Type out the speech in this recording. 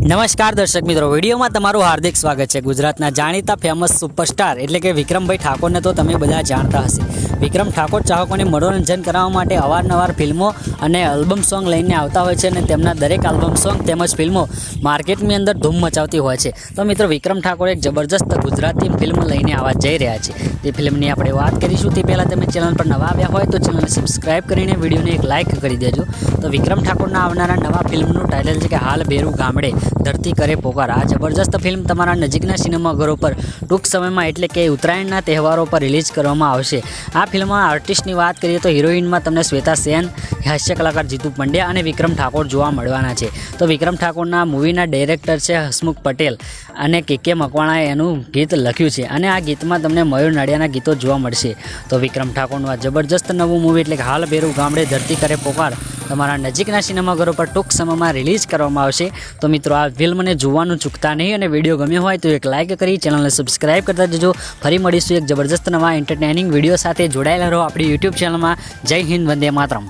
નમસ્કાર દર્શક મિત્રો, વિડીયોમાં તમારું હાર્દિક સ્વાગત છે। ગુજરાતના જાણીતા ફેમસ સુપરસ્ટાર એટલે કે વિક્રમભાઈ ઠાકોરને તો તમે બધા જાણતા હશે। વિક્રમ ઠાકોર ચાહકોને મનોરંજન કરાવવા માટે અવારનવાર ફિલ્મો અને આલ્બમ સોંગ લઈને આવતા હોય છે અને તેમના દરેક આલ્બમ સોંગ તેમજ ફિલ્મો માર્કેટની અંદર ધૂમ મચાવતી હોય છે। તો મિત્રો, વિક્રમ ઠાકોર એક જબરજસ્ત ગુજરાતી ફિલ્મ લઈને આવવા જઈ રહ્યા છે। તે ફિલ્મની આપણે વાત કરીશું તે પહેલાં તમે ચેનલ પર નવા આવ્યા હોય તો ચેનલને સબસ્ક્રાઈબ કરીને વિડીયોને એક લાઇક કરી દેજો। તો વિક્રમ ઠાકોરના આવનારા નવા ફિલ્મનું ટાઇટલ છે કે હાલ બેરું ગામડે ધરતી કરે પોકાર। આ જબરજસ્ત ફિલ્મ તમારા નજીકના સિનેમાઘરો પર ટૂંક સમયમાં એટલે કે ઉત્તરાયણના તહેવારો પર રિલીઝ કરવામાં આવશે। આ ફિલ્મમાં આર્ટિસ્ટની વાત કરીએ તો હિરોઈનમાં તમને શ્વેતા સેન, હાસ્ય કલાકાર જીતુ પંડ્યા અને વિક્રમ ઠાકોર જોવા મળવાના છે। તો વિક્રમ ઠાકોરના મૂવીના ડાયરેક્ટર છે હસમુખ પટેલ અને કે મકવાણાએ એનું ગીત લખ્યું છે અને આ ગીતમાં તમને મયુર નાડિયાના ગીતો જોવા મળશે। તો વિક્રમ ઠાકોરનું આ જબરજસ્ત નવું મૂવી એટલે કે હાલ બેરું ગામડે ધરતી કરે પોકાર તમારા નજીકના સિનેમાઘરો પર ટૂંક સમયમાં રિલીઝ કરવામાં આવશે। તો મિત્રો, આ ફિલ્મને જોવાનું ચૂકતા નહીં અને વિડીયો ગમ્યો હોય તો એક લાઇક કરી ચેનલને સબસ્ક્રાઈબ કરતા જજો। ફરી મળીશું એક જબરજસ્ત નવા એન્ટરટેનિંગ વિડીયો સાથે। જોડાયેલા રહો આપણી યુટ્યુબ ચેનલમાં। જય હિન્દ, વંદે માતરમ।